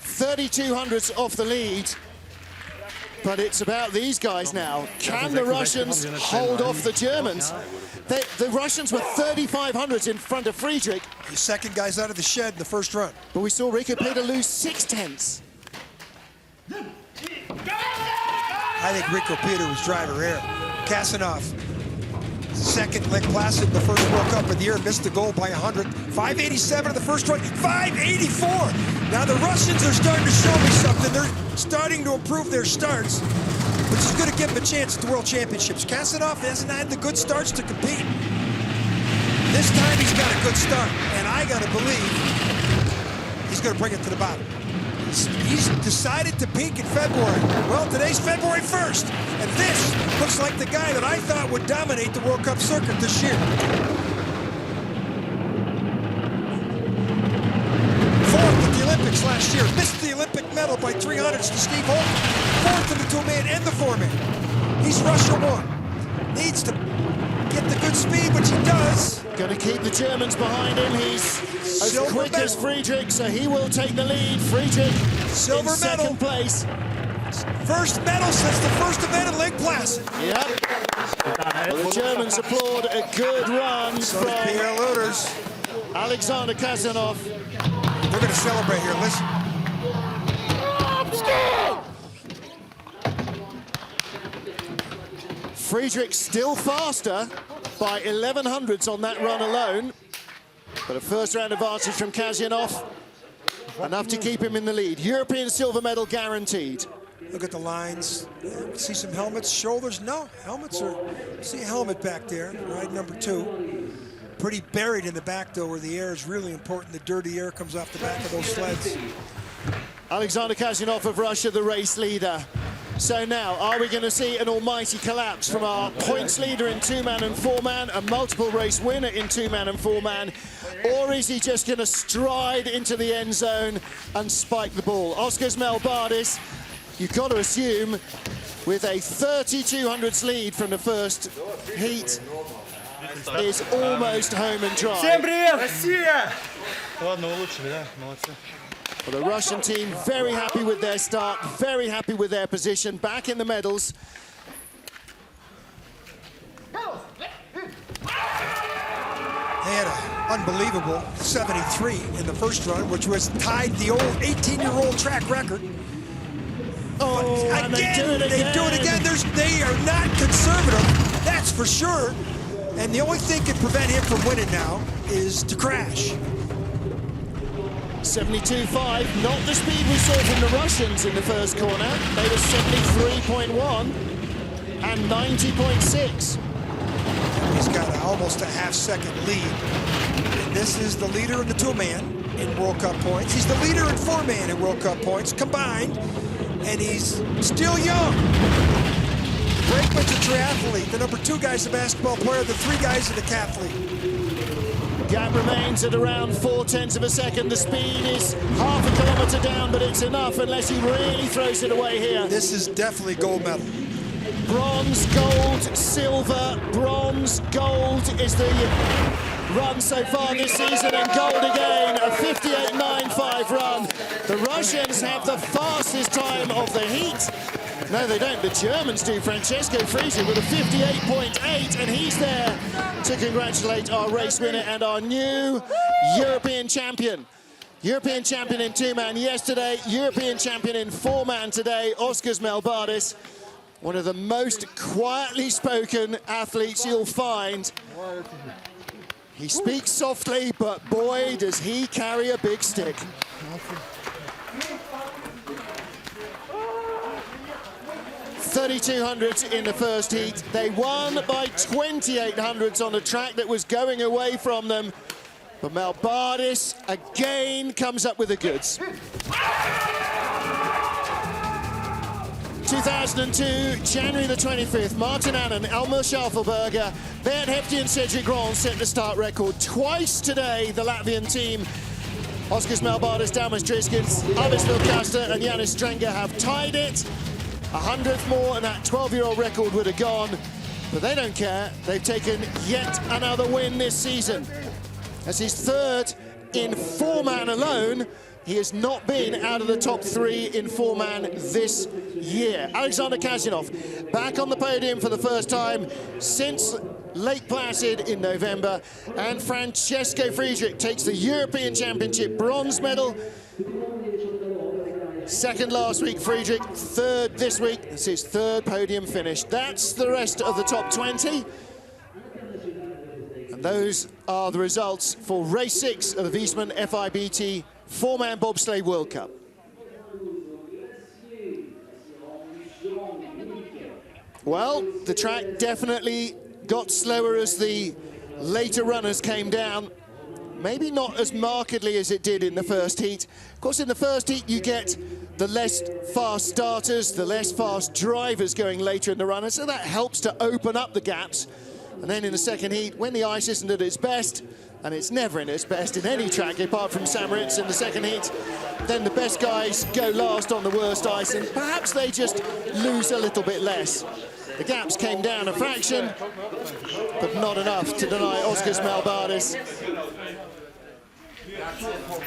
32 hundredths off the lead, but it's about these guys now. Can the Russians hold off the Germans? The Russians were 35 hundredths in front of Friedrich. The second guy's out of the shed in the first run. But we saw Rico Peter lose 6/10. I think Rico Peter was driver error. Kasjanov, second Lake Placid, the first World Cup of the year, missed the goal by 100. 587 in the first run, 584. Now the Russians are starting to show me something. They're starting to improve their starts, which is going to give them a chance at the World Championships. Kasjanov hasn't had the good starts to compete. This time he's got a good start, and I got to believe he's going to bring it to the bottom. He's decided to peak in February. Well, today's February 1st, and this looks like the guy that I thought would dominate the World Cup circuit this year. 4th at the Olympics last year, missed the Olympic medal by 300ths to Steve Holcomb. 4th in the 2-man and the 4-man. He's Russia 1. Needs to get the good speed, which he does. Going to keep the Germans behind him. He's as quick as Friedrich, so he will take the lead. Friedrich Silver in second place. First medal since the first event in Lake Placid. Yep. Well, the Germans applaud a good run from Alexander Kasjanov. We're going to celebrate here. Listen. Friedrich still faster by 11 hundredths on that run alone. But a first round advantage from Kasjanov, enough to keep him in the lead. European silver medal guaranteed. Look at the lines. See some helmets, shoulders? No, helmets are, see a helmet back there, ride number 2. Pretty buried in the back though, where the air is really important. The dirty air comes off the back of those sleds. Alexander Kasjanov of Russia, the race leader. So now, are we going to see an almighty collapse from our points leader in 2-man and 4-man, a multiple race winner in 2-man and 4-man, or is he just going to stride into the end zone and spike the ball? Oscar's Melbardis, you've got to assume, with a 3200ths lead from the first heat, is almost home and dry. Всем привет! Россия! Ладно, улучшили, да? Молодцы. Well, the Russian team very happy with their start, very happy with their position, back in the medals. They had an unbelievable 73 in the first run, which was tied the old 18-year-old track record. Oh, and again, they do it again. They are not conservative, that's for sure. And the only thing can prevent him from winning now is to crash. 72.5, not the speed we saw from the Russians in the first corner. They were 73.1 and 90.6. He's got almost a half-second lead. And this is the leader in the 2-man in World Cup points. He's the leader in 4-man in World Cup points combined, and he's still young. Brakeman's a triathlete. The number 2 guy's a basketball player. The 3 guys are the decathlete. Gap remains at around 0.4 of a second. The speed is half a kilometre down, but it's enough unless he really throws it away here. This is definitely gold medal. Bronze, gold, silver, bronze, gold is the run so far this season, and gold again, a 58.95 run. The Russians have the fastest time of the heat. No, they don't. The Germans do. Francesco Friedrich with a 58.8, and he's there to congratulate our race winner and our new European champion. European champion in two-man yesterday, European champion in four-man today, Oskars Melbardis. One of the most quietly spoken athletes you'll find. He speaks softly, but boy, does he carry a big stick. .32 in the first heat. They won by 2800s on a track that was going away from them. But Melbardis again comes up with the goods. 2002, January the 25th, Martin Annan, Elmer Schaffelberger, Bert Hefty and Cedric Grand set the start record. Twice today, the Latvian team, Oskars Melbardis, Daumas Driskins, Arvis Vilkasta and Janis Strenger have tied it. 100th more and that 12-year-old record would have gone, but they don't care. They've taken yet another win this season. That's his third in four-man alone. He has not been out of the top three in four-man this year. Alexander Kasjanov back on the podium for the first time since Lake Placid in November. And Francesco Friedrich takes the European Championship bronze medal. Second last week, Friedrich. Third this week. It's his third podium finish. That's the rest of the top 20. And those are the results for race 6 of the Viessmann FIBT Four-Man Bobsleigh World Cup. Well, the track definitely got slower as the later runners came down. Maybe not as markedly as it did in the first heat. Of course, in the first heat, you get the less fast starters, the less fast drivers going later in the run, so that helps to open up the gaps. And then in the second heat, when the ice isn't at its best, and it's never in its best in any track apart from Samaritz in the second heat, then the best guys go last on the worst ice, and perhaps they just lose a little bit less. The gaps came down a fraction, but not enough to deny Oskars Melbardis.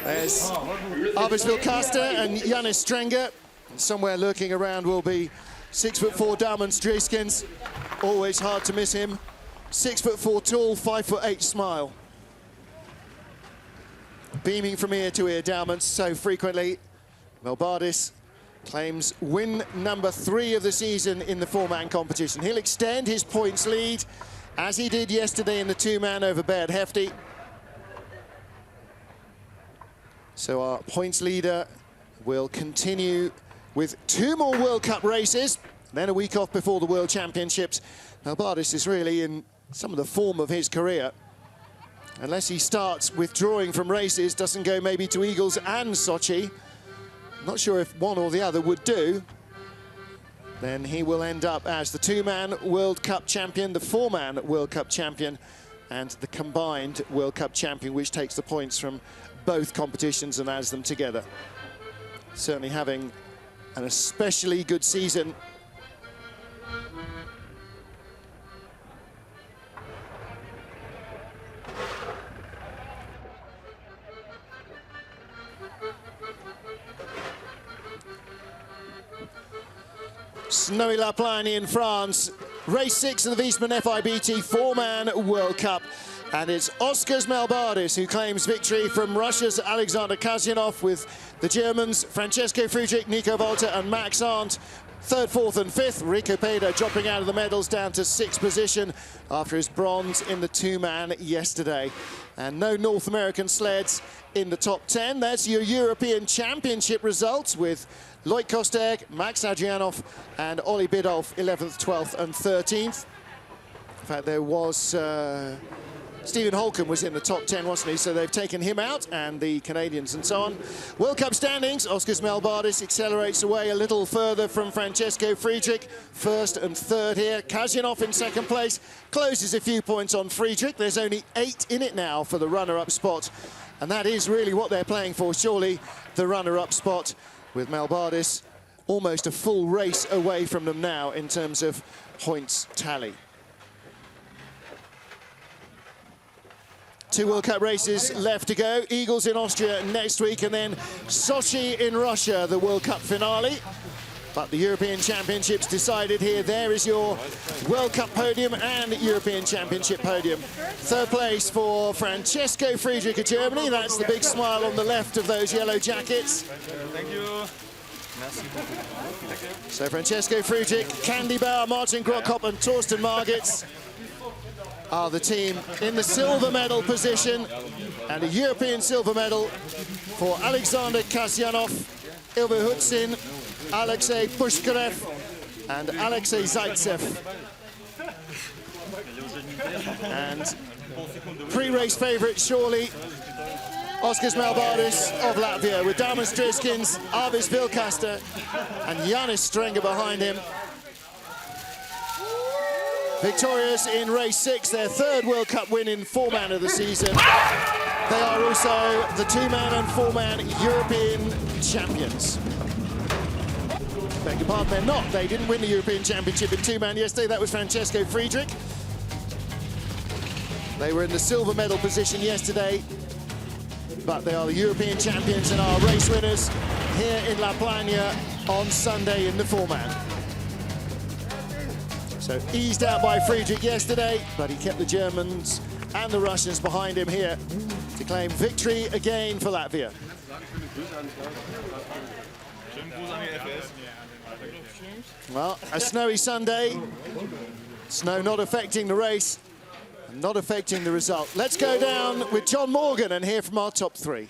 There's Arvis Vilkasta and Janis Strenger. Somewhere lurking around will be 6'4" Daumas Driskins. Always hard to miss him. 6'4" tall, 5'8" smile. Beaming from ear to ear, Daumas, so frequently. Melbardis claims win number 3 of the season in the four-man competition. He'll extend his points lead, as he did yesterday in the two-man over Bert Hefty. So our points leader will continue with 2 more World Cup races, then a week off before the World Championships. Melbardis is really in some of the form of his career. Unless he starts withdrawing from races, doesn't go maybe to Eagles and Sochi. Not sure if one or the other would do. Then he will end up as the two-man World Cup champion, the four-man World Cup champion, and the combined World Cup champion, which takes the points from both competitions and adds them together. Certainly having an especially good season. Snowy La Plagne in France, race 6 of the Viessmann FIBT four-man World Cup. And it's Oskars Melbardis who claims victory from Russia's Alexander Kasjanov, with the Germans Francesco Friedrich, Nico Walter and Max Arndt 3rd, 4th and 5th. Rico Peter dropping out of the medals down to 6th position after his bronze in the two-man yesterday. And no North American sleds in the top 10. That's your European Championship results, with Loic Kostek, Max Adrianov and Olli Bidolf 11th, 12th and 13th. In fact, there was Stephen Holcomb was in the top 10, wasn't he? So they've taken him out, and the Canadians and so on. World Cup standings, Oscar's Melbardis accelerates away a little further from Francesco Friedrich. First and third here. Kasjanov in second place, closes a few points on Friedrich. There's only 8 in it now for the runner-up spot. And that is really what they're playing for, surely, the runner-up spot, with Melbardis almost a full race away from them now in terms of points tally. 2 World Cup races left to go. Eagles in Austria next week, and then Sochi in Russia, the World Cup finale. But the European Championships decided here. There is your World Cup podium and European Championship podium. Third place for Francesco Friedrich of Germany. That's the big smile on the left of those yellow jackets. Thank you. So Francesco Friedrich, Candy Bauer, Martin Grokop and Torsten Margitz are the team in the silver medal position, and a European silver medal for Alexander Kasjanov, Ilva Hutsin, Alexei Pushkarev and Alexei Zaitsev. And pre-race favourite, surely, Oscars Melbardis of Latvia, with Dauman Striskins, Arvis Vilkasta and Jānis Strenga behind him. Victorious in race 6, their 3rd World Cup win in 4-man of the season. They are also the 2-man and 4-man European champions. Beg your pardon, they're not. They didn't win the European Championship in 2-man yesterday. That was Francesco Friedrich. They were in the silver medal position yesterday, but they are the European champions and are race winners here in La Plagne on Sunday in the 4-man. So eased out by Friedrich yesterday, but he kept the Germans and the Russians behind him here to claim victory again for Latvia. Well, a snowy Sunday, snow not affecting the race, not affecting the result. Let's go down with John Morgan and hear from our top 3.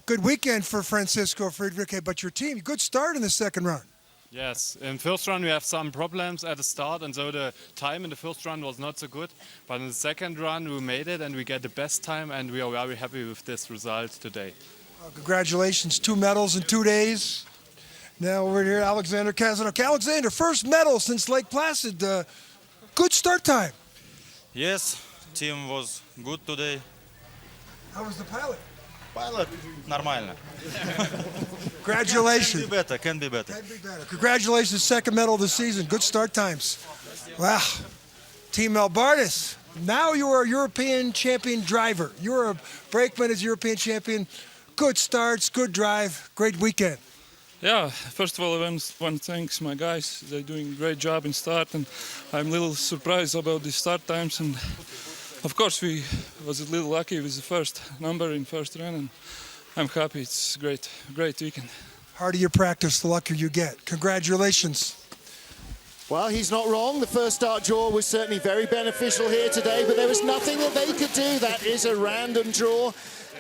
Good weekend for Francesco Friedrich, but your team, good start in the second run. Yes, in first run we have some problems at the start, and so the time in the first run was not so good. But in the second run we made it and we get the best time, and we are very happy with this result today. Congratulations, 2 medals in 2 days. Now over here, Alexander Kasjanov. Alexander, first medal since Lake Placid. Good start time. Yes, team was good today. How was the pilot? Pilot, нормально. Congratulations. Can be better. Congratulations, second medal of the season. Good start times. Wow. Team Melbardis. Now you are a European champion driver. You're a brakeman as European champion. Good starts, good drive, great weekend. Yeah, first of all, I want to thank my guys. They're doing a great job in start, and I'm a little surprised about the start times. And of course, we was a little lucky with the first number in first run, and I'm happy. It's great weekend. Harder you practice, the luckier you get. Congratulations. Well, he's not wrong. The first start draw was certainly very beneficial here today, but there was nothing that they could do. That is a random draw,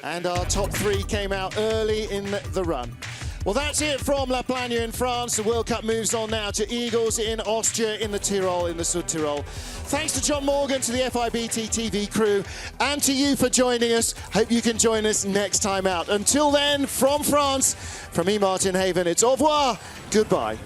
and our top 3 came out early in the run. Well, that's it from La Plagne in France. The World Cup moves on now to Eagles in Austria, in the Tyrol, in the Südtirol. Thanks to John Morgan, to the FIBT TV crew, and to you for joining us. Hope you can join us next time out. Until then, from France, from me, Martin Haven, it's au revoir, goodbye.